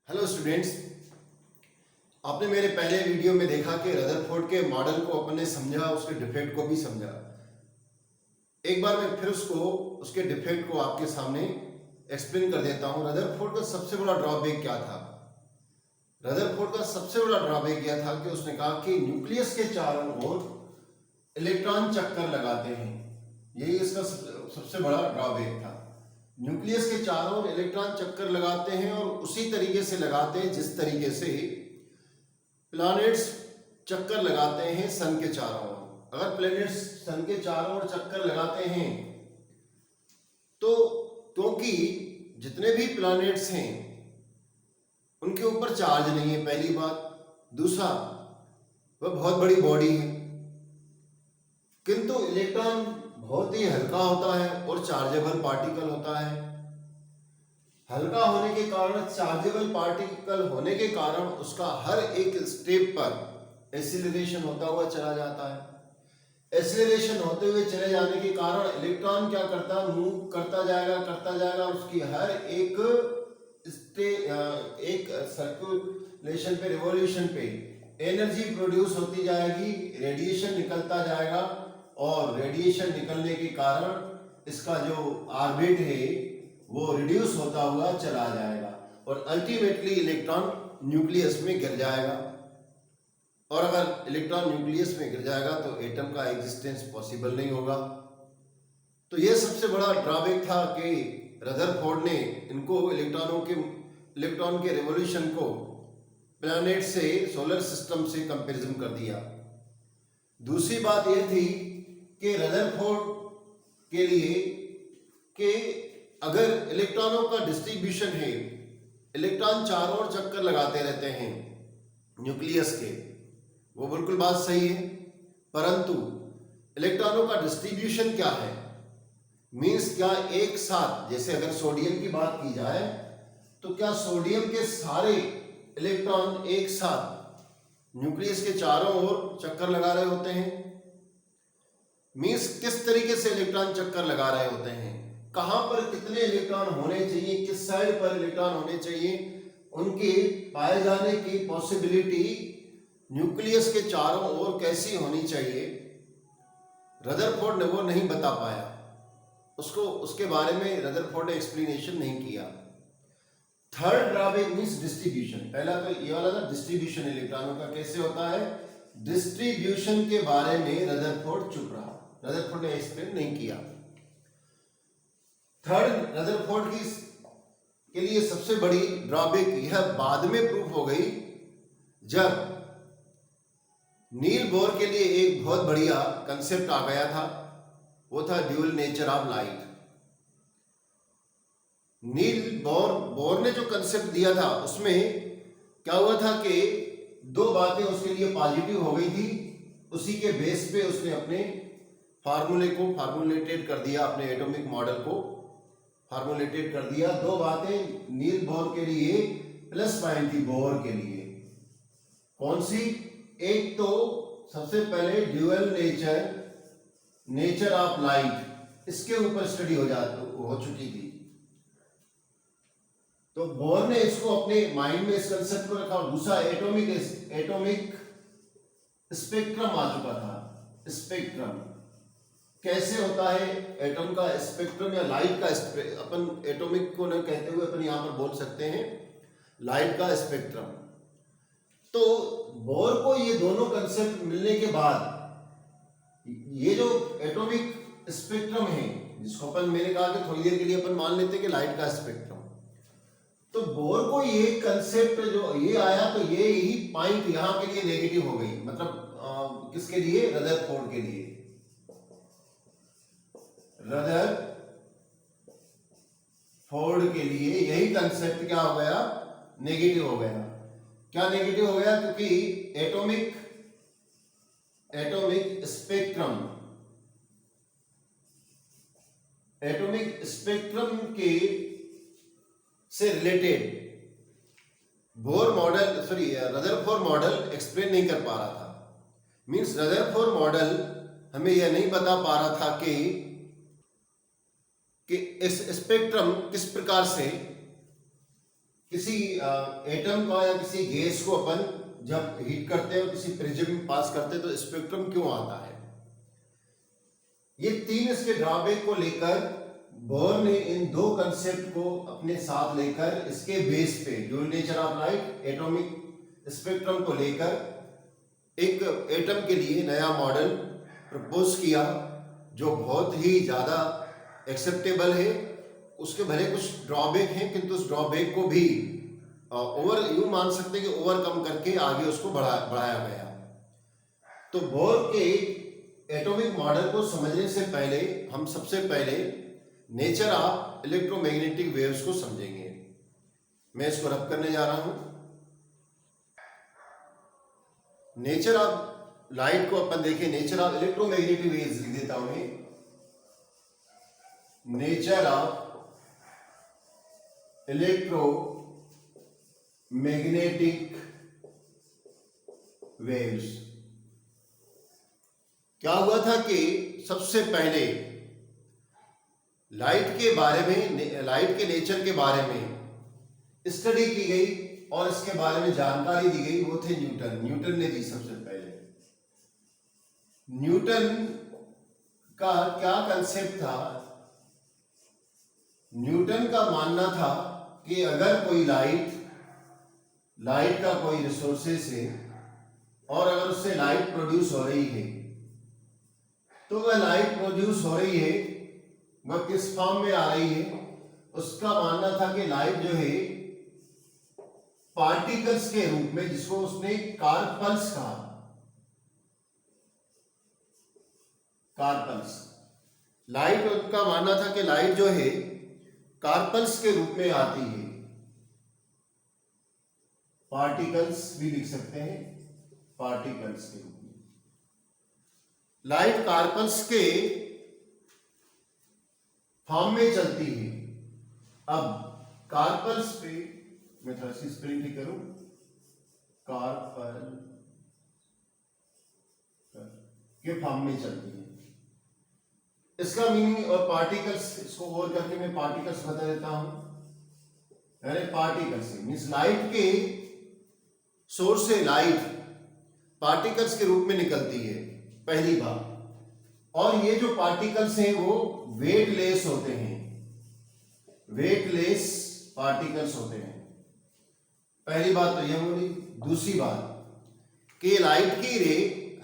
Hello students, आपने मेरे पहले वीडियो में देखा कि रदरफोर्ड के मॉडल को अपने समझा, उसके डिफेक्ट को भी समझा। एक बार मैं फिर उसके डिफेक्ट को आपके सामने एक्सप्लेन कर देता हूं। रदरफोर्ड का सबसे बड़ा ड्रॉबैक क्या था? रदरफोर्ड का सबसे बड़ा ड्रॉबैक यह था कि उसने कहा कि न्यूक्लियस के चारों ओर इलेक्ट्रॉन चक्कर लगाते हैं। यही इसका सबसे बड़ा ड्रॉबैक था। न्यूक्लियस के चारों ओर इलेक्ट्रॉन चक्कर लगाते हैं और उसी तरीके से लगाते हैं जिस तरीके से प्लैनेट्स चक्कर लगाते हैं सन के चारों ओर। अगर प्लैनेट्स सन के चारों ओर चक्कर लगाते हैं तो क्योंकि जितने भी प्लैनेट्स हैं उनके ऊपर चार्ज नहीं है, पहली बात। दूसरा, वह बहुत बड़ी बॉडी है, किंतु इलेक्ट्रॉन बहुत ही हल्का होता है और चार्जेबल पार्टिकल होता है। हल्का होने के कारण, चार्जेबल पार्टिकल होने के कारण उसका हर एक स्टेप पर एक्सीलरेशन होता हुआ चला जाता है। एक्सीलरेशन होते हुए चले जाने के कारण इलेक्ट्रॉन क्या करता है, मूव करता जाएगा। उसकी हर एक सर्कुलेशन पे, रिवॉल्यूशन पे एनर्जी प्रोड्यूस होती जाएगी, रेडिएशन निकलता जाएगा और रेडिएशन निकलने के कारण इसका जो ऑर्बिट है वो रिड्यूस होता हुआ चला जाएगा और अल्टीमेटली इलेक्ट्रॉन न्यूक्लियस में गिर जाएगा। और अगर इलेक्ट्रॉन न्यूक्लियस में गिर जाएगा तो एटम का एग्जिस्टेंस पॉसिबल नहीं होगा। तो यह सबसे बड़ा ड्रॉबैक था कि रदरफोर्ड ने इलेक्ट्रॉन के रिवॉल्यूशन को प्लैनेट से, सोलर सिस्टम से कंपैरिजन कर दिया। दूसरी बात यह थी कि रदरफोर्ड के लिए कि अगर इलेक्ट्रॉनों का डिस्ट्रीब्यूशन है, इलेक्ट्रॉन चारों ओर चक्कर लगाते रहते हैं न्यूक्लियस के, वो बिल्कुल बात सही है, परंतु इलेक्ट्रॉनों का डिस्ट्रीब्यूशन क्या है? मींस क्या एक साथ, जैसे अगर सोडियम की बात की जाए तो क्या सोडियम के सारे इलेक्ट्रॉन एक साथ न्यूक्लियस के चारों ओर चक्कर लगा रहे होते हैं? मींस किस तरीके से इलेक्ट्रॉन चक्कर लगा रहे होते हैं, कहां पर कितने इलेक्ट्रॉन होने चाहिए, किस साइड पर इलेक्ट्रॉन होने चाहिए, उनके पाए जाने की पॉसिबिलिटी न्यूक्लियस के चारों ओर कैसी होनी चाहिए, रदरफोर्ड ने वो नहीं बता पाया। उसके बारे में रदरफोर्ड ने एक्सप्लेनेशन नहीं किया। Third drawback means distribution. पहला तो ये वाला था, डिस्ट्रीब्यूशन इलेक्ट्रॉनों का कैसे होता है, डिस्ट्रीब्यूशन के बारे में रदरफोर्ड चुप रहा, रदरफोर्ड ने एक्सप्लेन नहीं किया। थर्ड, रदरफोर्ड के लिए सबसे बड़ी ड्रॉबैक यह बाद में प्रूफ हो गई जब नील बोर के लिए एक बहुत बढ़िया कंसेप्ट आ गया था, वो था dual nature of light. Niels Bohr ने जो कंसेप्ट दिया था उसमें क्या हुआ था कि दो बातें उसके लिए पॉजिटिव हो गई थी। उसी के बेस पे उसने अपने फार्मूले को फार्मूलेटेड कर दिया, अपने एटॉमिक मॉडल को फार्मूलेटेड कर दिया। दो बातें नील बोर के लिए प्लस पॉइंट थी बोर के लिए। कौन सी? एक तो सबसे पहले ड्यूअल नेचर ऑफ लाइट, इसके ऊपर स्टडी हो चुकी थी। तो बोर ने इसको अपने माइंड में इस कंसेप्ट को रखा। और दूसरा, एटॉमिक स्पेक्ट्रम आ चुका था। स्पेक्ट्रम कैसे होता है, एटम का स्पेक्ट्रम या लाइट का, अपन एटॉमिक को न कहते हुए अपन यहां पर बोल सकते हैं लाइट का स्पेक्ट्रम। तो बोर को ये दोनों कंसेप्ट मिलने के बाद ये जो एटॉमिक स्पेक्ट्रम है, जिसको अपन, मैंने कहा कि थोड़ी देर के लिए अपन मान लेते हैं कि लाइट का स्पेक्ट्रम, तो बोर को ये कंसेप्ट जो ये आया तो ये ही पॉइंट यहां के लिए नेगेटिव हो गई। मतलब किसके लिए? रदरफोर्ड के लिए। रदरफोर्ड के लिए यही कंसेप्ट क्या हो गया? नेगेटिव हो गया। क्या नेगेटिव हो गया? क्योंकि एटॉमिक स्पेक्ट्रम के से रिलेटेड रदरफोर्ड मॉडल एक्सप्लेन नहीं कर पा रहा था। मींस रदरफोर्ड मॉडल हमें यह नहीं बता पा रहा था कि इस स्पेक्ट्रम किस प्रकार से किसी एटम का या किसी गैस को अपन जब हीट करते हैं और किसी प्रिज्म में पास करते हैं तो स्पेक्ट्रम क्यों आता है। ये तीन इसके ड्रॉबैक को लेकर बोर ने इन दो कंसेप्ट को अपने साथ लेकर इसके बेस पे जो nature of light, atomic spectrum को लेकर एक एटम के लिए नया मॉडल प्रपोज किया जो बहुत ही ज़्यादा एक्सेप्टेबल है। उसके भले कुछ ड्रॉबैक हैं किंतु उस ड्रॉबैक को भी यूं मान सकते हैं कि ओवरकम करके आगे उसको बढ़ाया गया। तो बोर के एटॉमिक मॉडल को समझने से पहले हम सबसे पहले नेचर ऑफ इलेक्ट्रोमैग्नेटिक वेव्स को समझेंगे। मैं इसको रब करने जा रहा हूं। नेचर ऑफ लाइट को अपन देखें, नेचर ऑफ इलेक्ट्रोमैग्नेटिक वेव्स लिख देता हूं मैं। Nature of electromagnetic waves. क्या हुआ था कि सबसे पहले लाइट के बारे में, लाइट के नेचर के बारे में स्टडी की गई और इसके बारे में जानकारी दी गई। वो थे न्यूटन। न्यूटन ने दी सबसे पहले। न्यूटन का क्या कंसेप्ट था? न्यूटन का मानना था कि अगर कोई लाइट का कोई रिसोर्सेस है और अगर उससे लाइट प्रोड्यूस हो रही है तो वह लाइट प्रोड्यूस हो रही है, वह किस फॉर्म में आ रही है? उसका मानना था कि लाइट जो है पार्टिकल्स के रूप में, जिसको उसने कार्पल्स कहा, कार्पल्स। लाइट, उनका मानना था कि लाइट जो है कार्पल्स के रूप में आती है। पार्टिकल्स भी लिख सकते हैं, पार्टिकल्स के रूप में। लाइट कार्पल्स के फॉर्म में चलती है। अब कार्पल्स पे मैं थोड़ा सी स्पेलिंग ठीक करूं, कार्पल के फॉर्म में चलती है। इसका मीनिंग और पार्टिकल्स, इसको और करके मैं पार्टिकल्स बता देता हूं। अरे पार्टिकल्स मीन्स लाइट के सोर्स से लाइट पार्टिकल्स के रूप में निकलती है, पहली बात। और ये जो पार्टिकल्स हैं वो वेटलेस होते हैं, वेटलेस पार्टिकल्स होते हैं। पहली बात तो यह बोली। दूसरी बात कि लाइट की रे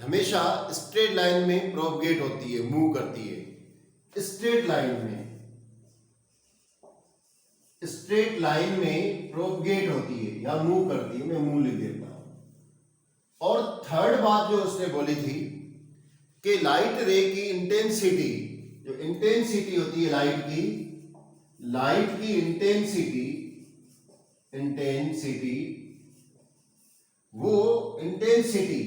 हमेशा स्ट्रेट लाइन में प्रोपगेट होती है, मूव करती है स्ट्रेट लाइन में, स्ट्रेट लाइन में प्रोपगेट होती है या मूव करती है। मैं मूव लिख देता हूं। और थर्ड बात जो उसने बोली थी कि लाइट रे की इंटेंसिटी, जो इंटेंसिटी होती है लाइट की, लाइट की इंटेंसिटी, वो इंटेंसिटी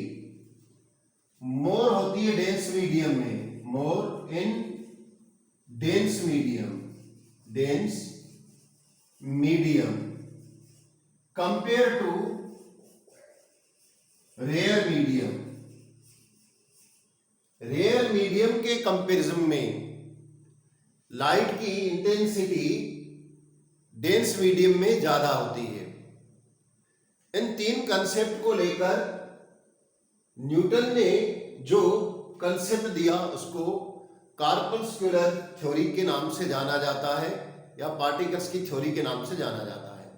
मोर होती है डेंस मीडियम में, more in dense medium compare to rare medium. Rare medium के कंपैरिजन में लाइट की इंटेंसिटी डेंस मीडियम में ज्यादा होती है। इन तीन कंसेप्ट को लेकर न्यूटन ने जो कंसेप्ट दिया उसको कार्पल्कुलर थ्योरी के नाम से जाना जाता है या पार्टिकल्स की थ्योरी के नाम से जाना जाता है।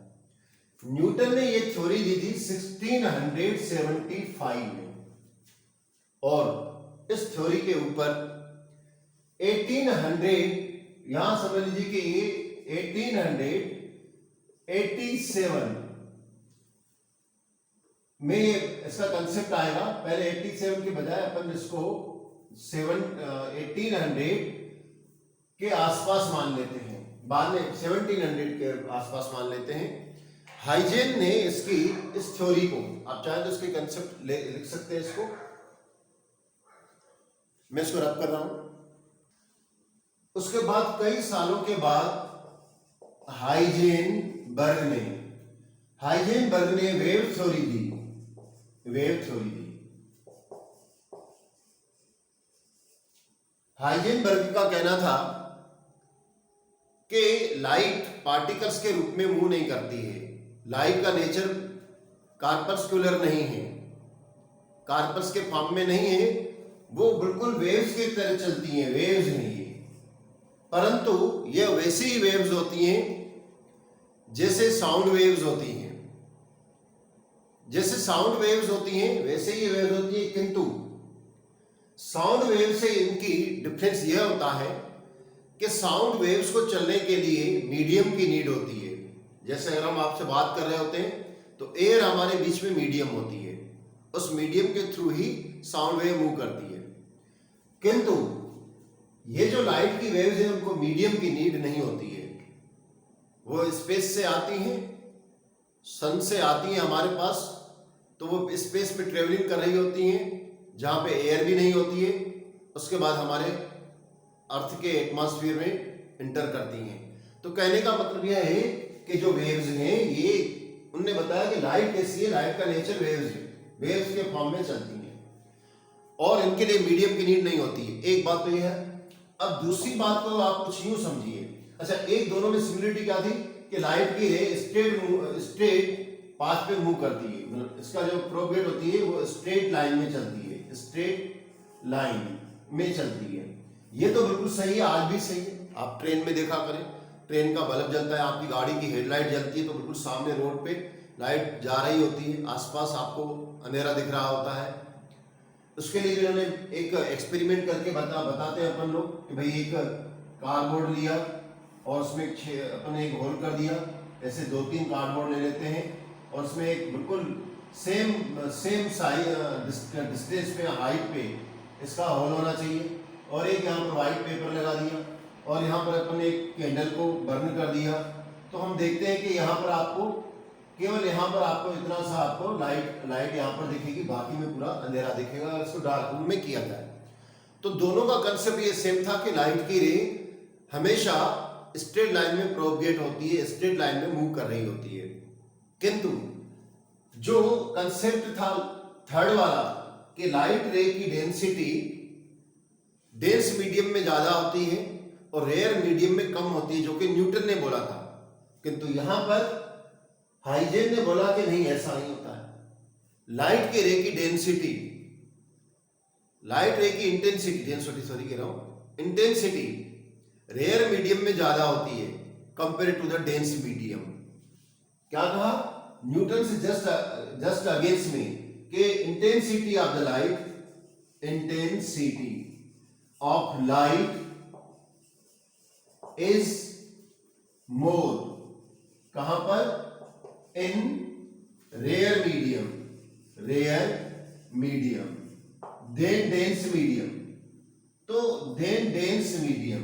न्यूटन ने यह थ्योरी दी थी 1675 में और इस थ्योरी के ऊपर 1800, यहां समझ लीजिए कि ये 1887 में इसका कंसेप्ट आएगा। पहले 87 के बजाय अपन इसको 1800 के आसपास मान लेते हैं, बाद में 1700 के आसपास मान लेते हैं। हाइजेन ने इसकी इस थ्योरी को, आप चाहे तो इसके कंसेप्ट लिख सकते हैं इसको, मैं इसको रब कर रहा हूं। उसके बाद कई सालों के बाद हाइजेनबर्ग ने वेव थ्योरी दी। हाइजेनबर्ग का कहना था कि लाइट पार्टिकल्स के रूप में मूव नहीं करती है, लाइट का नेचर कार्पस्कुलर नहीं है, कार्पस के फॉर्म में नहीं है, वो बिल्कुल वेव्स की तरह चलती हैं, वेव्स नहीं है। परंतु ये वैसी ही वेव्स होती हैं जैसे साउंड वेव्स होती हैं, जैसे साउंड वेव्स होती हैं वैसे ही वेव्स होती है। किंतु साउंड वेव से इनकी डिफरेंस यह होता है कि साउंड वेव्स को चलने के लिए मीडियम की नीड होती है। जैसे अगर हम आपसे बात कर रहे होते हैं तो एयर हमारे बीच में मीडियम होती है, उस मीडियम के थ्रू ही साउंड वेव मूव करती है। किंतु ये जो लाइट की वेव्स है उनको मीडियम की नीड नहीं होती है, वो स्पेस से आती हैं, सन से आती हैं हमारे पास, तो वो स्पेस में ट्रेवलिंग कर रही होती हैं जहां पे एयर भी नहीं होती है, उसके बाद हमारे अर्थ के एटमॉस्फेयर में इंटर करती हैं। तो कहने का मतलब यह है कि जो वेव्स हैं ये उनने बताया कि लाइट कैसी है, लाइट का नेचर वेव्स है, वेव्स के फॉर्म में चलती हैं और इनके लिए मीडियम की नीड नहीं होती है। एक बात तो यह है। अब दूसरी बात को आप कुछ यूं समझिए। अच्छा, एक दोनों में सिमिलरिटी क्या थी कि लाइट की रे स्ट्रेट पाथ पे मूव करती है, मतलब इसका जो प्रोपेगेट होती है वो स्ट्रेट लाइन में चलती है, स्ट्रेट लाइन में चलती है। ये तो बिल्कुल सही है, आज भी सही है। आप ट्रेन में देखा करें, ट्रेन का बल्ब जलता है, आपकी गाड़ी की हेडलाइट जलती है तो बिल्कुल सामने रोड पे लाइट जा रही होती है, आसपास आपको अंधेरा दिख रहा होता है। उसके लिए इन्होंने एक एक्सपेरिमेंट करके बताते हैं अपन लोग कि भाई एक कार्डबोर्ड लिया और उसमें अपन एक होल कर दिया, ऐसे 2-3 कार्डबोर्ड ले लेते हैं और उसमें एक बिल्कुल सेम साइज डिस्टेंस पे, हाइट पे इसका होल होना चाहिए और एक यहाँ पर वाइट पेपर लगा दिया और यहाँ पर अपन एक कैंडल को बर्न कर दिया। तो हम देखते हैं कि यहाँ पर आपको केवल यहाँ पर आपको इतना सा आपको लाइट यहाँ पर दिखेगी, बाकी में पूरा अंधेरा दिखेगा अगर इसको डार्क रूम में किया जाए। तो दोनों का कंसेप्ट ये सेम था कि लाइट की रे हमेशा स्ट्रेट लाइन में प्रोपगेट होती है, स्ट्रेट लाइन में मूव कर रही होती है। किंतु जो कंसेप्ट था थर्ड वाला कि लाइट रे की डेंसिटी डेंस मीडियम में ज्यादा होती है और रेयर मीडियम में कम होती है, जो कि न्यूटन ने बोला था, किंतु यहां पर हाइजेन ने बोला कि नहीं, ऐसा नहीं होता है। लाइट के रे की डेंसिटी, लाइट रे की इंटेंसिटी रेयर मीडियम में ज्यादा होती है compare to the dense medium. क्या कहा? न्यूटन से जस्ट अगेंस्ट में कि intensity of the light, intensity of light is more, कहां पर? In rare medium then dense medium. तो देन डेंस मीडियम,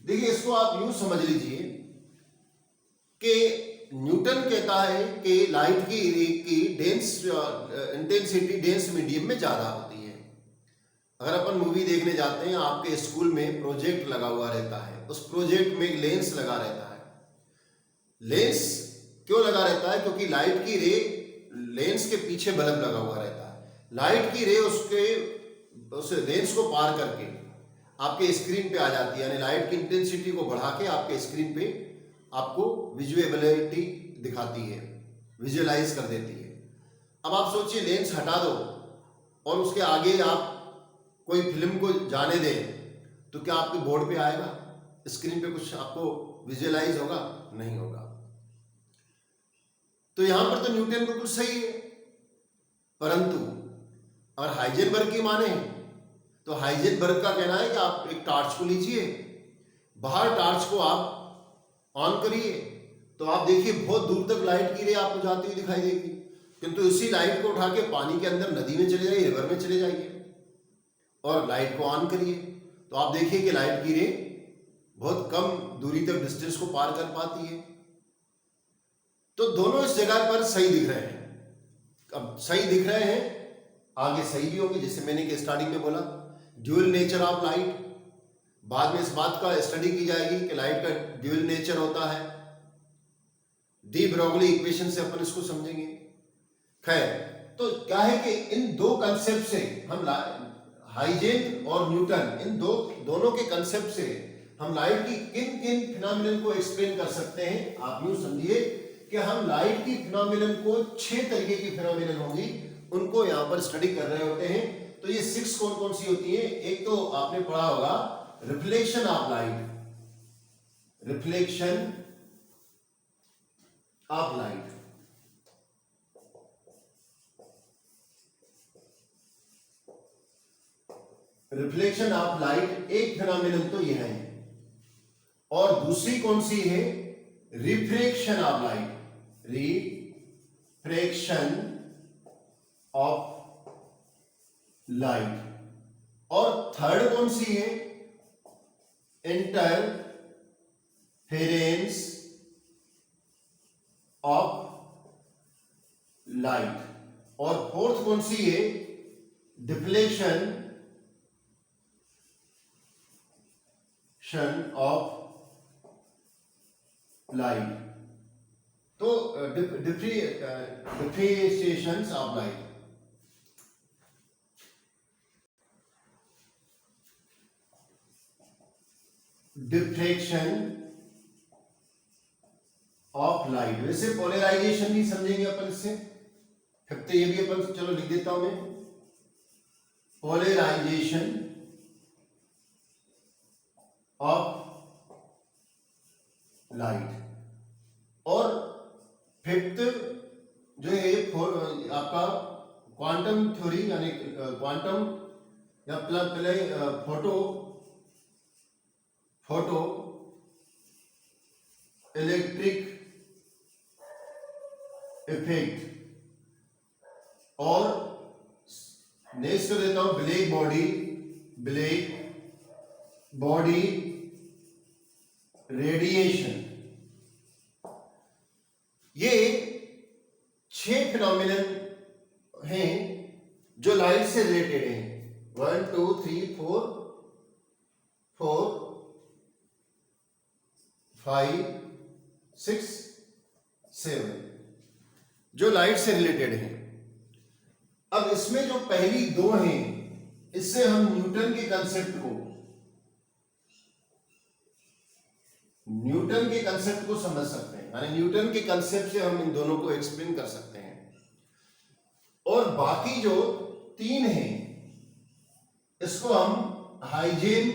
देखिए इसको आप यूं समझ लीजिए कि न्यूटन कहता है कि लाइट की डेंस इंटेंसिटी डेंस मीडियम में ज्यादा होती है। अगर अपन मूवी देखने जाते हैं, आपके स्कूल में प्रोजेक्ट लगा हुआ रहता है, उस प्रोजेक्ट में लेंस लगा रहता है। लेंस क्यों लगा रहता है? क्योंकि लाइट की रे लेंस के पीछे बल्ब लगा हुआ रहता है। लाइट की रे उस लेंस को पार करके आपके स्क्रीन पे आ जाती है, यानी लाइट की इंटेंसिटी को बढ़ा के आपके स्क्रीन पे आपको विजुअलिटी दिखाती है, विजुअलाइज कर देती है। अब आप सोचिए, लेंस हटा दो और उसके आगे आप कोई फिल्म को जाने दें तो क्या आपके बोर्ड पे आएगा, स्क्रीन पे कुछ आपको विजुअलाइज होगा? नहीं होगा। तो यहां पर तो न्यूटन बिल्कुल सही है, परंतु अगर हाइजेनबर्ग की माने तो हाइजेनबर्ग का कहना है कि आप एक टार्च को लीजिए, बाहर टार्च को आप ऑन करिए तो आप देखिए बहुत दूर तक लाइट की रे आपको जाती हुई दिखाई देगी, किंतु इसी लाइट को उठा के पानी के अंदर नदी में चले जाइए, रिवर में चले जाइए और लाइट को ऑन करिए तो आप देखिए कि लाइट की रे बहुत कम दूरी तक डिस्टेंस को पार कर पाती है। तो दोनों इस जगह पर सही दिख रहे हैं। अब सही दिख रहे हैं, आगे सही भी होंगे, जैसे मैंने कि स्टार्टिंग में बोला ड्यूअल नेचर ऑफ लाइट। बाद में इस बात का स्टडी की जाएगी कि लाइट का ड्यूअल नेचर होता है, डी ब्रोगली इक्वेशन से अपन इसको समझेंगे। खैर, तो क्या है कि इन दो कंसेप्ट से हम हाइजेन और न्यूटन, इन दोनों के कंसेप्ट से हम लाइट की किन किन फिनोमिनन को एक्सप्लेन कर सकते हैं। आप यूं समझिए कि हम लाइट की फिनोमिनन को 6 तरीके की फिनोमिनन होंगी, उनको यहां पर स्टडी कर रहे होते हैं। तो ये 6 कौन कौन सी होती है? एक तो आपने पढ़ा होगा reflection of light, reflection of light, reflection of light एक फिनोमिनन तो यह है। और दूसरी कौन सी है? Refraction of light, refraction of light. और थर्ड कौन सी है? Interference of light. और फोर्थ कौन सी है? Deflection of light. तो differentiations of light. Diffraction of light, वैसे पोलराइजेशन भी समझेंगे अपन इससे। फिफ्थ ये भी अपन चलो लिख देता हूं मैं, पोलराइजेशन ऑफ लाइट। और फिफ्थ जो है आपका क्वांटम थ्योरी, यानी क्वांटम या पहले फोटो इलेक्ट्रिक इफेक्ट। और नेक्स्ट देता हूं ब्लैक बॉडी रेडिएशन। ये 6 फिनोमिनन हैं जो लाइट से रिलेटेड हैं। 1 2 3 4 5 6 7 जो लाइट से रिलेटेड हैं। अब इसमें जो पहली दो हैं, इससे हम न्यूटन के कंसेप्ट को समझ सकते हैं, यानी न्यूटन के कंसेप्ट से हम इन दोनों को एक्सप्लेन कर सकते हैं। और बाकी जो 3 हैं, इसको हम हाइजेन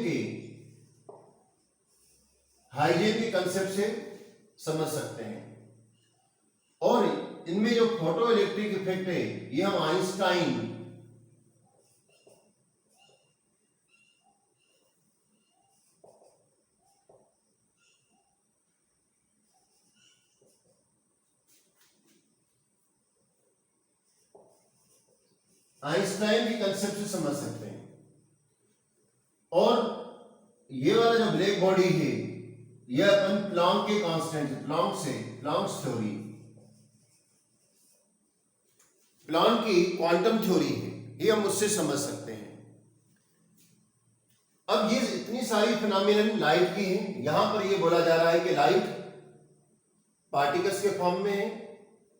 के कंसेप्ट से समझ सकते हैं। और इनमें जो फोटो इलेक्ट्रिक इफेक्ट है, ये हम आइंस्टाइन के कंसेप्ट से समझ सकते हैं। और ये वाला जो ब्लैक बॉडी है, यह अपन प्लैंक के कांस्टेंट, प्लैंक्स थ्योरी, प्लैंक की क्वांटम थ्योरी है, ये हम उससे समझ सकते हैं। अब ये इतनी सारी फिनोमिनन लाइट की हैं। यहां पर ये बोला जा रहा है कि लाइट पार्टिकल्स के फॉर्म में है,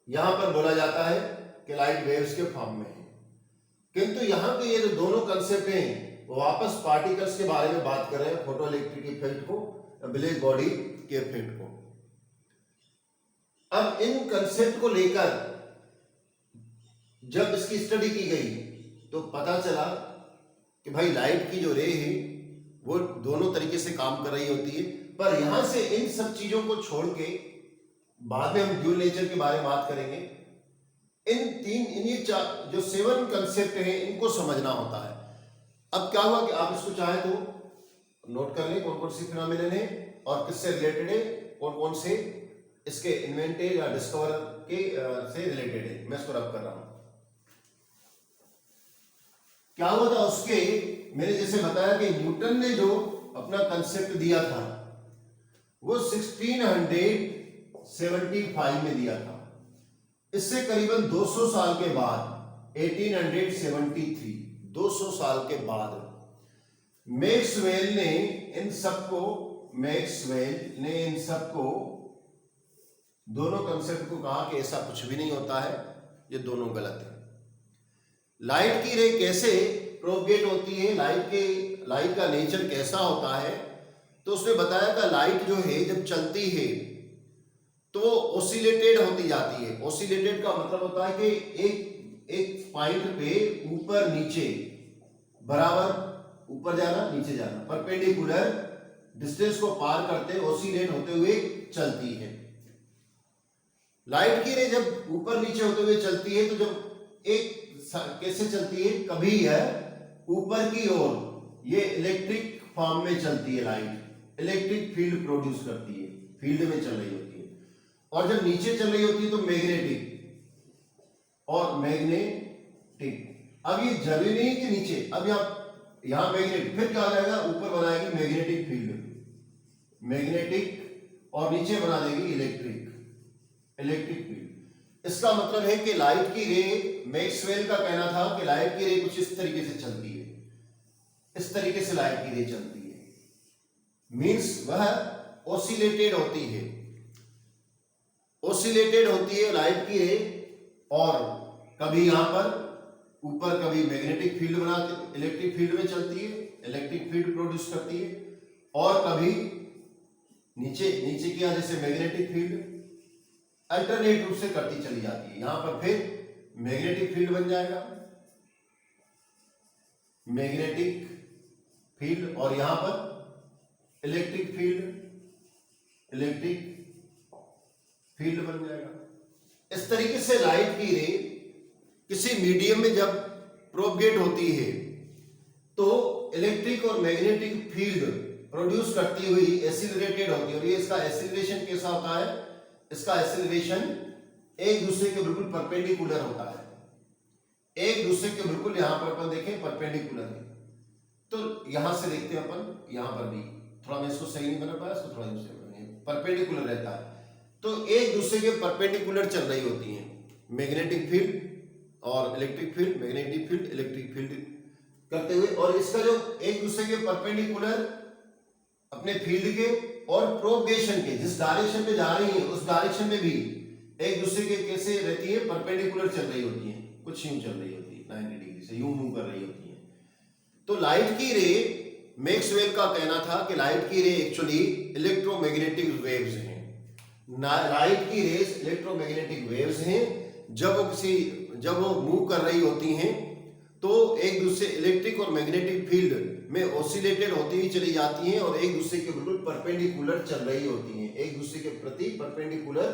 यहां पर बोला जाता है कि लाइट वेव्स के फॉर्म में है। किंतु यहां के ये जो दोनों कंसेप्ट हैं, वो वापस पार्टिकल्स के बारे में बात कर रहे हैं, फोटो इलेक्ट्रिक इफेक्ट को, ब्लैक बॉडी के इफेक्ट को। अब इन कंसेप्ट को लेकर जब इसकी स्टडी की गई, तो पता चला कि भाई लाइट की जो रे है, वो दोनों तरीके से काम कर रही होती है। पर यहां से इन सब चीजों को छोड़ के, बाद में हम ड्यूल नेचर के बारे में बात करेंगे, ये जो 7 कंसेप्ट हैं, इनको समझना होता है। अब क्या हुआ कि आप इसको चाहे तो नोट कर लें, कौन कौन सी फिनोमिनन है और किससे रिलेटेड है, कौन कौन से इसके इन्वेंटेड या डिस्कवर के से रिलेटेड है। मैं इसको रब कर रहा हूं। क्या हुआ था उसके, मैंने जैसे बताया कि न्यूटन ने जो अपना कंसेप्ट दिया था, वो 1675 में दिया था। इससे करीबन 200 साल के बाद 1873, 200 साल के बाद मैक्सवेल ने इन सबको दोनों कंसेप्ट को कहा कि ऐसा कुछ भी नहीं होता है, ये दोनों गलत है। लाइट की रे कैसे प्रोपगेट होती है, लाइट का नेचर कैसा होता है, तो उसने बताया कि लाइट जो है जब चलती है तो वो ओसिलेटेड होती जाती है। ओसिलेटेड का मतलब होता है कि एक पॉइंट पे ऊपर नीचे बराबर, ऊपर जाना नीचे जाना, परपेंडिकुलर डिस्टेंस को पार करते ओसिलेट होते हुए चलती है। लाइट की रे जब ऊपर नीचे होते हुए चलती है तो जब एक कैसे चलती है, कभी यह ऊपर की ओर ये इलेक्ट्रिक फॉर्म में चलती है, लाइट इलेक्ट्रिक फील्ड प्रोड्यूस करती है, फील्ड में चल रही होती है। और जब नीचे चल रही होती है तो मैग्नेटिक और मैग्नेटिक। अब ये जरूरी नहीं कि नीचे, अब यहां मैग्नेटिक, फिर क्या हो जाएगा, ऊपर बनाएगी मैग्नेटिक फील्ड, मैग्नेटिक, और नीचे बना देगी इलेक्ट्रिक फील्ड। इसका मतलब है कि लाइट की रे, मैक्सवेल का कहना था कि लाइट की रे कुछ इस तरीके से चलती है, इस तरीके से लाइट की रे चलती है, मींस वह ओसिलेटेड होती है, ओसिलेटेड होती है लाइट की रे, और कभी यहां पर ऊपर कभी मैग्नेटिक फील्ड बनाती, इलेक्ट्रिक फील्ड में चलती है, इलेक्ट्रिक फील्ड प्रोड्यूस करती है, और कभी नीचे किया जैसे मैग्नेटिक फील्ड अल्टरनेट रूप से करती चली जाती है। यहां पर फिर मैग्नेटिक फील्ड बन जाएगा, मैग्नेटिक फील्ड, और यहां पर इलेक्ट्रिक फील्ड बन जाएगा। इस तरीके से लाइट की रे किसी मीडियम में जब प्रोपगेट होती है तो इलेक्ट्रिक और मैग्नेटिक फील्ड प्रोड्यूस करती हुई एसिलरेटेड होती है। और ये इसका एसिलरेशन कैसा होता है, इसका एसिलरेशन एक दूसरे के बिल्कुल परपेंडिकुलर होता है, एक दूसरे के बिल्कुल, यहां पर अपन देखें परपेंडिकुलर है, तो यहां से देखते हैं अपन, यहां पर भी थोड़ा मैं इसको सही नहीं बना पाया, इसको थोड़ा दूसरे परपेंडिकुलर रहता है, तो एक दूसरे के परपेंडिकुलर चल रही होती हैं मैग्नेटिक फील्ड और electric field, magnetic field electric field करते हुए। और इसका जो एक दूसरे के परपेंडिकुलर अपने फील्ड के और प्रोपगेशन के, जिस डायरेक्शन में जा रही है उस डायरेक्शन में भी एक दूसरे के कैसे रहती है, परपेंडिकुलर चल रही होती है, कुछ यूं चल रही होती है 90 डिग्री से, यूं मूव कर रही होती है। तो लाइट की रे, मैक्सवेल का कहना था कि लाइट की रे एक्चुअली इलेक्ट्रोमैग्नेटिक वेव्स हैं, लाइट की रेस इलेक्ट्रोमैग्नेटिक वेव्स हैं। जब वो मूव कर रही होती हैं तो एक दूसरे इलेक्ट्रिक और मैग्नेटिक फील्ड में ऑसिलेटेड होती हुई चली जाती हैं और एक दूसरे के बिल्कुल परपेंडिकुलर चल रही होती हैं, एक दूसरे के प्रति परपेंडिकुलर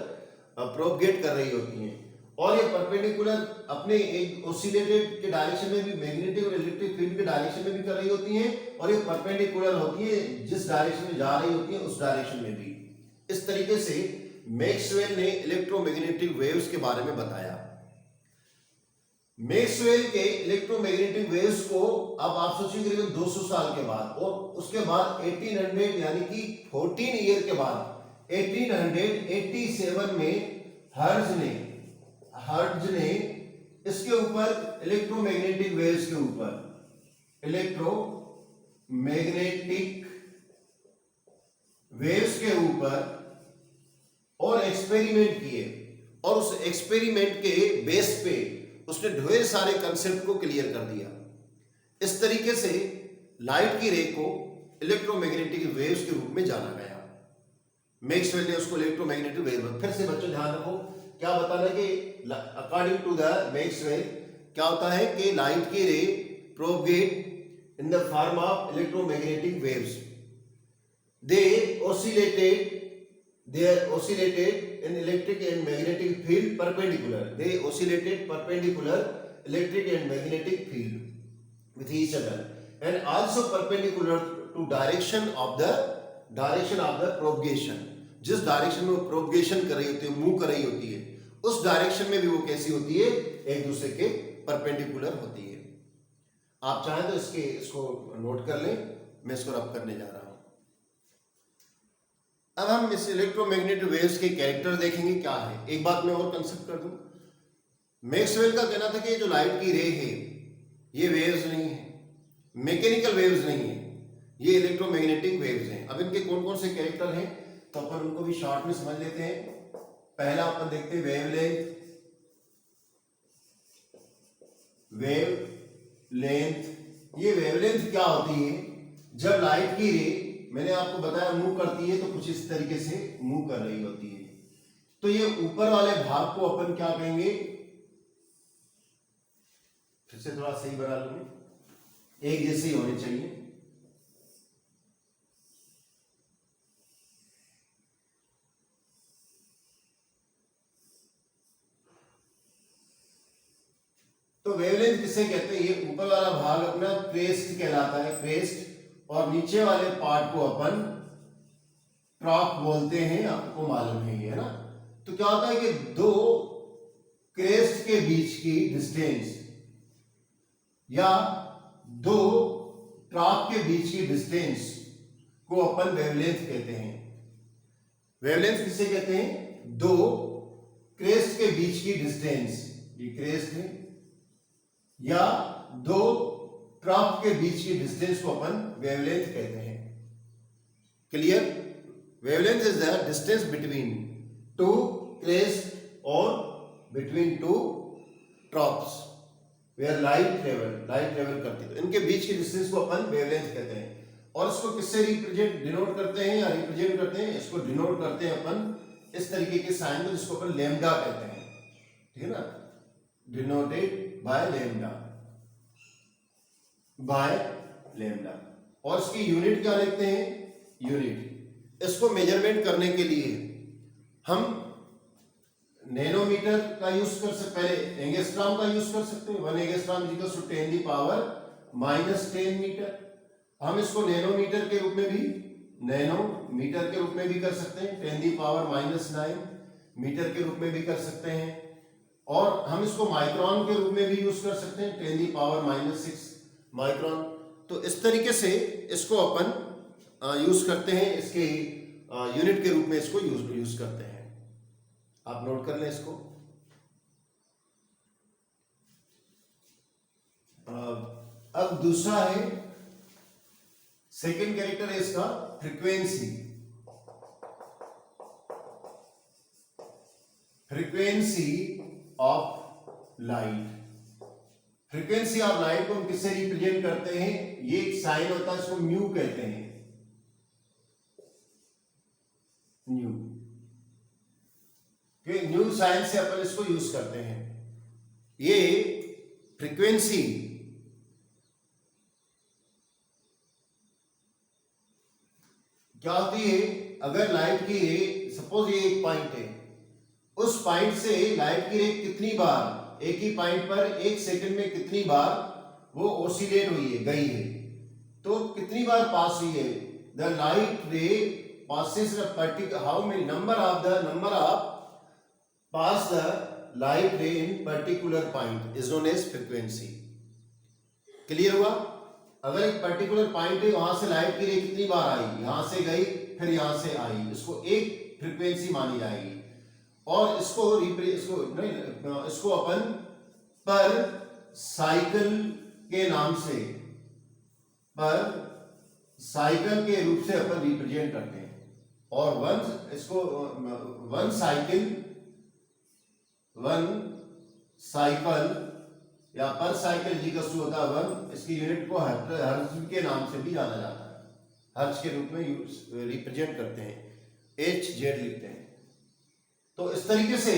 प्रोपगेट कर रही होती हैं। और ये परपेंडिकुलर अपने एक ऑसिलेटेड के डायरेक्शन में भी, मैग्नेटिक और इलेक्ट्रिक फील्ड के डायरेक्शन में भी कर रही होती हैं, और ये परपेंडिकुलर होती है जिस डायरेक्शन में जा रही होती है उस डायरेक्शन में भी। इस तरीके से मैक्सवेल ने इलेक्ट्रोमैग्नेटिक वेव्स के बारे में बताया। मैक्सवेल के इलेक्ट्रोमैग्नेटिक वेव्स को अब आप सोचिए करीबन 200 साल के बाद, और उसके बाद 1800 यानी कि 14 ईयर के बाद 1887 में हर्ट्ज ने इसके ऊपर इलेक्ट्रोमैग्नेटिक वेव्स के ऊपर, इलेक्ट्रोमैग्नेटिक वेव्स के ऊपर और एक्सपेरिमेंट किए, और उस एक्सपेरिमेंट के बेस पे उसने ढेर सारे कंसेप्ट को क्लियर कर दिया। इस तरीके से लाइट की रे को इलेक्ट्रोमैग्नेटिक वेव्स के रूप में जाना गया। मैक्सवेल ने उसको इलेक्ट्रोमैग्नेटिक वेव, फिर से बच्चों ध्यान रखो क्या बताना कि अकॉर्डिंग टू द मैक्सवेल क्या होता है कि लाइट की रे propagate in the form of electromagnetic waves, they oscillated in electric and magnetic field perpendicular, they oscillated perpendicular electric and magnetic field with each other, and also perpendicular to direction of the propagation, जिस direction में वो propagation कर रही होती है, move कर रही होती है, उस डायरेक्शन में भी वो कैसी होती है, एक दूसरे के परपेंडिकुलर होती है। आप चाहें तो इसको नोट कर लें, मैं इसको रब करने जा रहा हूं। अब हम इस इलेक्ट्रोमैग्नेटिक वेव्स के कैरेक्टर देखेंगे क्या है। एक बात मैं और कंसेप्ट कर दूं, मैक्सवेल का कहना था कि जो लाइट की रे है ये वेव्स नहीं है, मैकेनिकल वेव्स नहीं है, ये इलेक्ट्रोमैग्नेटिक वेव्स हैं। अब इनके कौन कौन से कैरेक्टर हैं तो अपन उनको भी शॉर्ट में समझ लेते हैं। पहला अपन देखते हैं वेवलेंथ। ये वेवलेंथ क्या होती है, जब लाइट की रे मैंने आपको बताया मूव करती है तो कुछ इस तरीके से मूव कर रही होती है। तो ये ऊपर वाले भाग को अपन क्या कहेंगे, फिर से थोड़ा सही बना लूंगी, एक जैसे ही होने चाहिए। तो वेवलेंथ किसे कहते हैं, ये ऊपर वाला भाग अपना क्रेस्ट कहलाता है, क्रेस्ट, और नीचे वाले पार्ट को अपन ट्रॉप बोलते हैं, आपको मालूम है ये, है ना। तो क्या होता है कि दो क्रेस्ट के बीच की डिस्टेंस या दो ट्रॉप के बीच की डिस्टेंस को अपन वेवलेंथ कहते हैं। वेवलेंथ किसे कहते हैं, दो क्रेस्ट के बीच की डिस्टेंस, ये क्रेस्ट है, या दो ट्रॉप के बीच की डिस्टेंस को अपन वेवलेंथ कहते हैं। Clear? Wavelength is the distance between two crest और between two troughs where light travel करती है, तो इनके बीच की डिस्टेंस को अपन वेवलेंथ कहते हैं। और इसको किससे डिनोट करते हैं या रिप्रेजेंट करते हैं, इसको डिनोट करते हैं अपन इस तरीके के साइन को, जिसको अपन लैम्डा कहते हैं, ठीक है ना, डिनोटेड बाय लैम्डा। और इसकी यूनिट क्या लिखते हैं, यूनिट। इसको मेजरमेंट करने के लिए हम नैनोमीटर का यूज कर सकते, पहले एंगस्ट्रॉम का यूज कर सकते हैं। 1 एंगस्ट्रॉम इक्वल टू 10 की पावर -10 मीटर। हम इसको नैनोमीटर के रूप में भी कर सकते हैं, 10 की पावर -9 मीटर के रूप में भी कर सकते हैं। और हम इसको माइक्रोन के रूप में भी यूज कर सकते हैं, 10 की पावर -6 माइक्रोन। तो इस तरीके से इसको अपन यूज करते हैं, इसके यूनिट के रूप में इसको यूज करते हैं। आप नोट कर लें इसको। अब दूसरा है, सेकंड कैरेक्टर है इसका frequency. Frequency of light. Frequency of light को हम किससे रिप्रेजेंट करते हैं, ये एक साइन होता है, इसको म्यू कहते हैं, न्यू के न्यू साइन से अपन इसको यूज करते हैं। ये फ्रीक्वेंसी क्या होती है, अगर लाइट की रे, सपोज ये एक पॉइंट है, उस पॉइंट से लाइट की रे कितनी बार एक ही पॉइंट पर 1 सेकंड में कितनी बार वो ओसिलेट हुई है, गई है, तो कितनी बार पास हुई है, द लाइट रे passes a particular, how many number of pass the light ray in particular point is known as frequency। Clear हुआ? अगर एक पर्टिकुलर पॉइंट है, वहां से लाइट की रे कितनी बार आई, यहां से गई फिर यहां से आई, इसको एक फ्रीक्वेंसी मानी जाएगी। और इसको अपन पर साइकिल के नाम से, पर साइकिल के रूप से अपन रिप्रेजेंट करते हैं। और वन साइकिल या पर साइकिल जी का सूत्र होता है 1। इसकी यूनिट को हर्ट्ज के नाम से भी जाना जाता है, हर्ट्ज के रूप में रिप्रेजेंट करते हैं, HZ लिखते हैं। तो इस तरीके से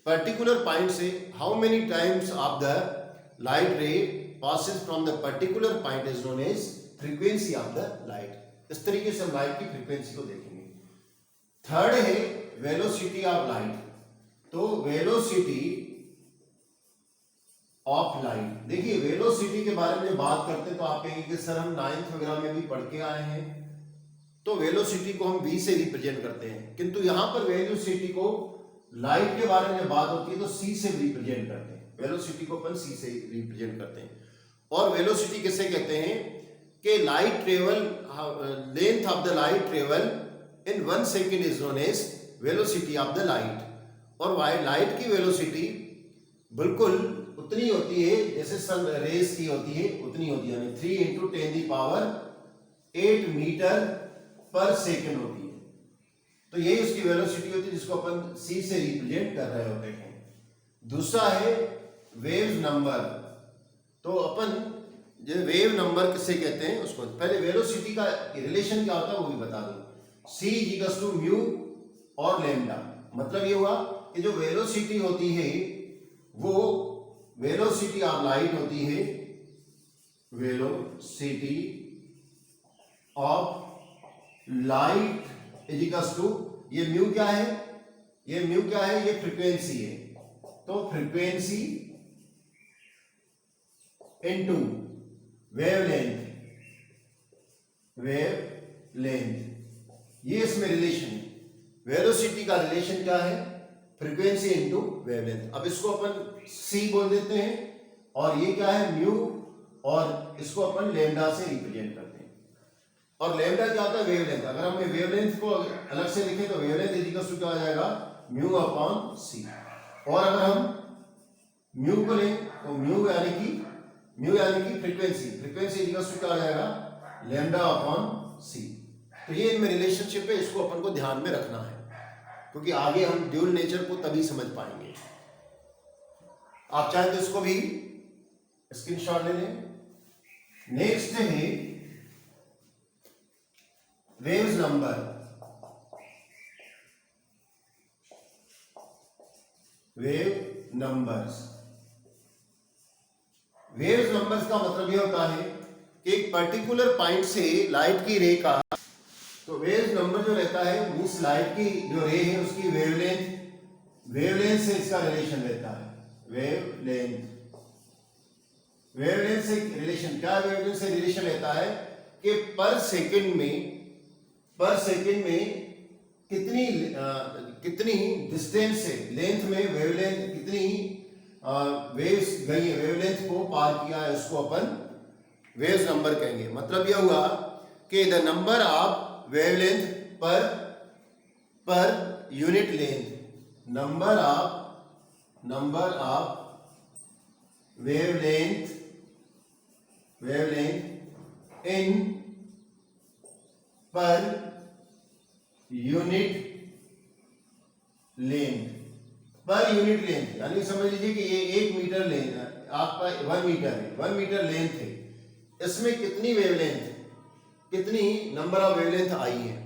पर्टिकुलर पॉइंट से how many times of the light रे passes from the particular point is known as frequency of the light। इस तरीके से हम लाइट की फ्रीक्वेंसी को देखेंगे। थर्ड है वेलोसिटी ऑफ लाइट। तो वेलोसिटी ऑफ लाइट, देखिए वेलोसिटी के बारे में बात करते हैं तो आप कहेंगे कि सर हम 9th वगैरह में भी पढ़ के आए हैं, तो वेलोसिटी को हम v से रिप्रेजेंट करते हैं, किंतु यहां पर वेलोसिटी को लाइट के बारे में बात होती है तो c से रिप्रेजेंट करते हैं। वेलोसिटी को अपन c से रिप्रेजेंट करते हैं। और वेलोसिटी किसे कहते हैं कि light travel, length of the light travel in 1 second is known as velocity of the light. और लाइट की वेलोसिटी बिल्कुल उतनी होती है जैसे सन रेस की होती है, उतनी होती है, यानी 3 × 10⁸ मीटर पर सेकेंड होती है। तो यही उसकी वेलोसिटी होती है जिसको अपन c से रिप्रेजेंट कर रहे होते हैं। दूसरा है वेव्स नंबर। तो अपन जो वेव नंबर किसे कहते हैं उसको, पहले वेलोसिटी का रिलेशन क्या होता है वो भी बता दूं। c इक्वल्स टू म्यू और लैम्डा, मतलब ये हुआ कि जो वेलोसिटी होती है वो वेलोसिटी ऑफ लाइट होती है, velocity of light is equals to, ये म्यू क्या है, ये म्यू क्या है, ये फ्रीक्वेंसी है, तो फ्रीक्वेंसी इनटू वेवलेंथ, ये इसमें रिलेशन है। वेलोसिटी का रिलेशन क्या है, फ्रीक्वेंसी इनटू वेवलेंथ। अब इसको अपन c बोल देते हैं और ये क्या है म्यू, और इसको अपन लैम्डा से रिप्रेजेंट करते हैं। और लैम्डा क्या होता है, वेवलेंथ। अगर हम वेवलेंथ को अलग से लिखें तो वेवलेंथ इज इक्वल टू क्या आ जाएगा, म्यू अपॉन सी। और अगर हम म्यू को लें तो म्यू यानी कि फ्रीक्वेंसी इज इक्वल टू क्या आ जाएगा, लैम्डा अपॉन सी। तो ये इनमें रिलेशनशिप है, इसको अपन को ध्यान में रखना है क्योंकि आगे हम ड्यूल नेचर को तभी समझ पाएंगे। आप चाहें तो इसको भी स्क्रीनशॉट ले लें। नेक्स्ट है वेव्स नंबर। वेव्स नंबर्स का मतलब यह होता है कि एक पर्टिकुलर पॉइंट से लाइट की रे का, तो वेव्स नंबर जो रहता है मींस लाइट की जो रे है उसकी वेवलेंथ से इसका रिलेशन रहता है। वेवलेंथ से रिलेशन क्या, वेवलेंथ से रिलेशन रहता है कि पर सेकंड में कितनी डिस्टेंस से, लेंथ में वेवलेंथ कितनी वेव्स गई है, वेवलेंथ को पार किया है, उसको अपन वेव्स नंबर कहेंगे। मतलब यह हुआ कि द नंबर ऑफ वेवलेंथ पर unit length, number of wavelength in per unit length, यानी समझ लीजिए कि ये 1 मीटर लेंथ आपका 1 मीटर है, 1 मीटर लेंथ है, इसमें कितनी नंबर ऑफ वेवलेंथ आई है,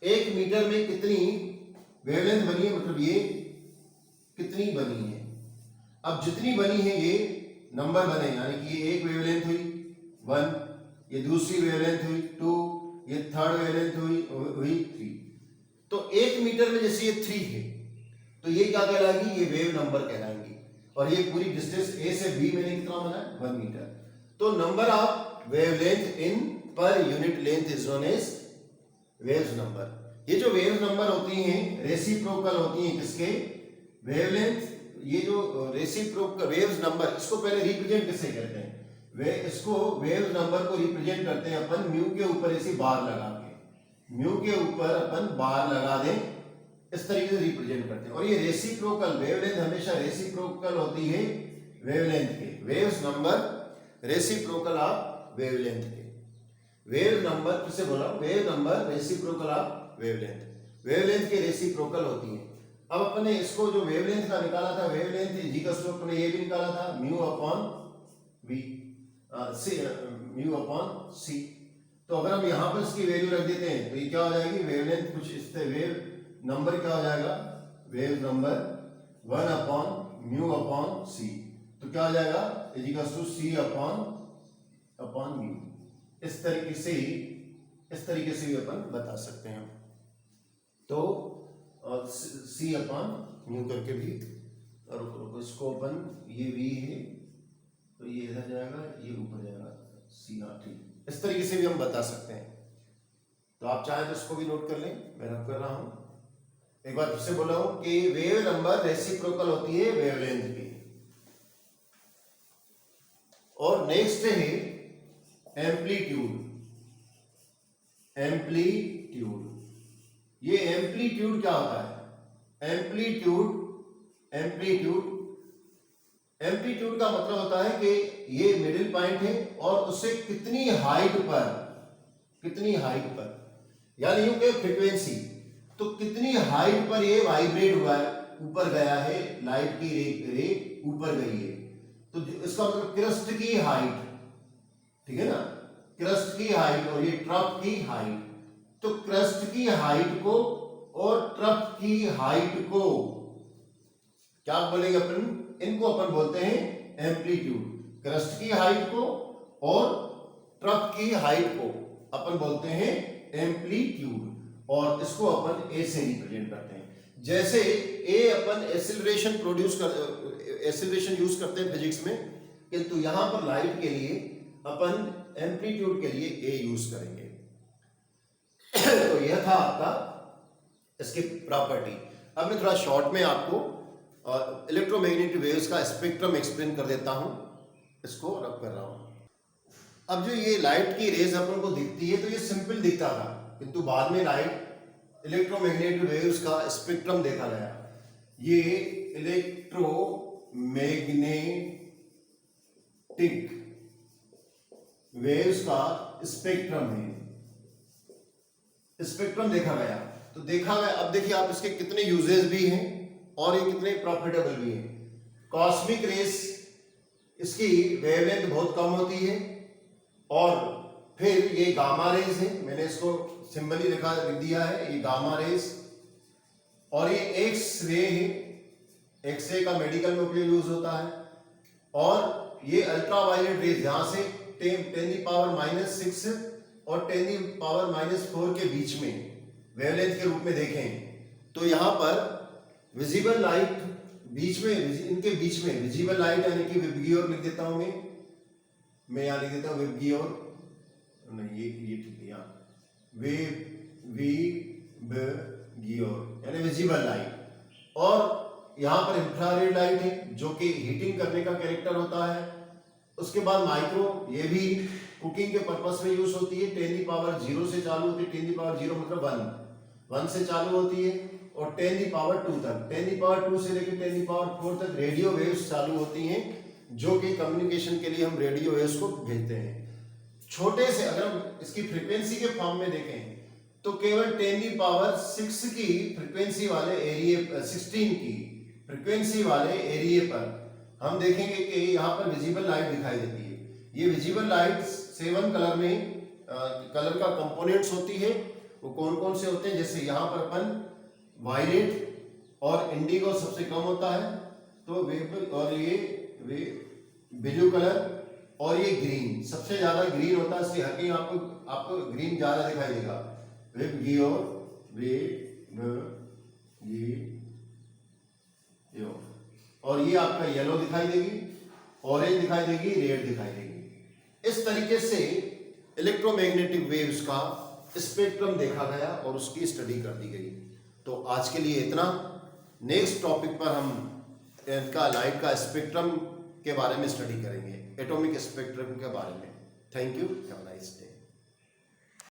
1 मीटर में कितनी वेवलेंथ बनी है, मतलब ये कितनी बनी है। अब जितनी बनी है ये नंबर बने, यानी कि ये एक वेवलेंथ हुई 1, ये दूसरी वेवलेंथ हुई 2, ये थर्ड वेवलेंथ हुई 3। तो 1 मीटर में जैसे ये 3 है तो ये क्या कहलाएगी, ये वेव नंबर कहलाएंगी। और ये पूरी डिस्टेंस ए से बी मैंने कितना बनाया, 1 मीटर। तो number of wavelength in per unit length is known as waves number. ये जो वेव्स नंबर होती हैं रेसिप्रोकल होती हैं किसके, वेवलेंथ। ये जो रेसिप्रोकल वेव्स नंबर, इसको पहले रिप्रेजेंट किससे करते हैं, इसको वेव्स नंबर को रिप्रेजेंट करते हैं अपन म्यू के ऊपर ऐसी बार लगा के, म्यू के ऊपर अपन बार लगा दें, इस तरीके से रिप्रेजेंट करते हैं। और ये रेसिप्रोकल वेवलेंथ हमेशा रेसिप्रोकल होती है वेवलेंथ के, waves number reciprocal of wavelength के। वेव नंबर किसे बोला, wave number reciprocal of wavelength के रेसिप्रोकल होती है। अब अपने इसको जो वेवलेंथ का निकाला था, वेवलेंथ इक्वल्स टू अपने ये भी निकाला था mu upon v, mu upon c. तो अगर हम यहां पर इसकी वैल्यू रख देते हैं तो ये क्या हो जाएगी, वेवलेंथ कुछ इस तरह, वेव नंबर क्या हो जाएगा, wave number 1 upon mu upon c. तो क्या हो जाएगा, is equals to c upon mu. इस तरीके से भी अपन बता सकते हैं। तो सी अपॉन म्यू करके भी, और इसको अपन, ये वी है तो ये इधर जाएगा, ये ऊपर जाएगा, सी आर टी। इस तरीके से भी हम बता सकते हैं। तो आप चाहें तो इसको भी नोट कर लें, मैं नोट कर रहा हूं। एक बार फिर से बोला हूं कि वेव नंबर रेसिप्रोकल होती है वेवलेंथ की। और नेक्स्ट है एम्पलीट्यूड। ये एम्पलीट्यूड क्या होता है, एम्पलीट्यूड का मतलब होता है कि ये मिडिल पॉइंट है और उससे कितनी हाइट पर, यानी यूं कि फ्रीक्वेंसी, तो कितनी हाइट पर ये वाइब्रेट हुआ है, ऊपर गया है, लाइट की रे ऊपर गई है। तो इसका मतलब क्रिस्ट की हाइट, ठीक है ना, क्रस्ट की हाइट और ये ट्रफ की हाइट। तो क्रस्ट की हाइट को और ट्रफ की हाइट को क्या बोलेंगे अपन, इनको अपन बोलते हैं एम्पलीट्यूड। क्रस्ट की हाइट को और ट्रफ की हाइट को अपन बोलते हैं एम्पलीट्यूड, और इसको अपन ए से रिप्रेजेंट करते हैं। जैसे ए अपन एसिलरेशन यूज करते हैं फिजिक्स में, किंतु यहां पर लाइट के लिए अपन एम्पलीट्यूड के लिए ए यूज करेंगे। तो यह था आपका इसकी प्रॉपर्टी। अब मैं थोड़ा शॉर्ट में आपको इलेक्ट्रोमैग्नेटिक वेव्स का स्पेक्ट्रम एक्सप्लेन कर देता हूं, इसको रब कर रहा हूं। अब जो ये लाइट की रेज अपन को दिखती है तो ये सिंपल दिखता था, किंतु बाद में लाइट इलेक्ट्रोमैग्नेटिक वेव्स का स्पेक्ट्रम देखा गया। ये इलेक्ट्रोमैग्नेटिक वेव्स का स्पेक्ट्रम है, स्पेक्ट्रम देखा गया। तो देखा गया, अब देखिए आप इसके कितने यूजेस भी हैं और ये कितने प्रॉफिटेबल भी हैं। कॉस्मिक रेस, इसकी वेवलेंथ बहुत कम होती है, और फिर ये गामा रेस है, मैंने इसको सिंबल ही लिख दिया है, ये गामा रेस। और ये एक्स रे है, एक्स रे का मेडिकल में उपयोग यूज होता है। और ये अल्ट्रावायलेट रेस, यहां से 10⁻⁻6 और 10⁻⁻4 के बीच में वेवलेंथ के रूप में देखें तो यहां पर विजिबल लाइट बीच में, इनके बीच में विजिबल लाइट यानी कि विबग्योर लिख देता हूं मैं यहां लिख देता हूं विबग्योर, नहीं ये ठीक है, यहां विबग्योर यानी विजिबल लाइट। और यहां पर इंफ्रारेड लाइट है जो कि हीटिंग करने का कैरेक्टर होता है। उसके बाद माइक्रो, ये भी कुकिंग के पर्पस में यूज होती है। 10⁻0 से चालू होती है, 10⁻0 मतलब 1 से चालू होती है, और 10⁻2 तक, 10⁻2 से लेकर 10⁻4 तक रेडियो वेव्स चालू होती हैं, जो कि कम्युनिकेशन के लिए हम रेडियो वेव्स को भेजते हैं। छोटे से अगर हम इसकी फ्रीक्वेंसी के फॉर्म में देखें तो केवल 10⁻6 की फ्रीक्वेंसी वाले एरिया, 16 की फ्रीक्वेंसी वाले एरिया पर हम देखेंगे कि यहाँ पर विजिबल लाइट दिखाई देती है। ये विजिबल लाइट 7 कलर में कलर का कंपोनेंट्स होती है। वो कौन कौन से होते हैं, जैसे यहाँ पर अपन वायलेट और इंडिगो सबसे कम होता है, तो और ये ब्लू कलर और ये ग्रीन सबसे ज्यादा ग्रीन होता है, इसलिए हर कहीं आपको ग्रीन ज्यादा दिखाई देगा। और ये आपका येलो दिखाई देगी, ऑरेंज दिखाई देगी, रेड दिखाई देगी। इस तरीके से इलेक्ट्रोमैग्नेटिक वेव्स का स्पेक्ट्रम देखा गया और उसकी स्टडी कर दी गई। तो आज के लिए इतना। नेक्स्ट टॉपिक पर हम इनका लाइट का स्पेक्ट्रम के बारे में स्टडी करेंगे, एटॉमिक स्पेक्ट्रम के बारे में। Thank you, have a nice day.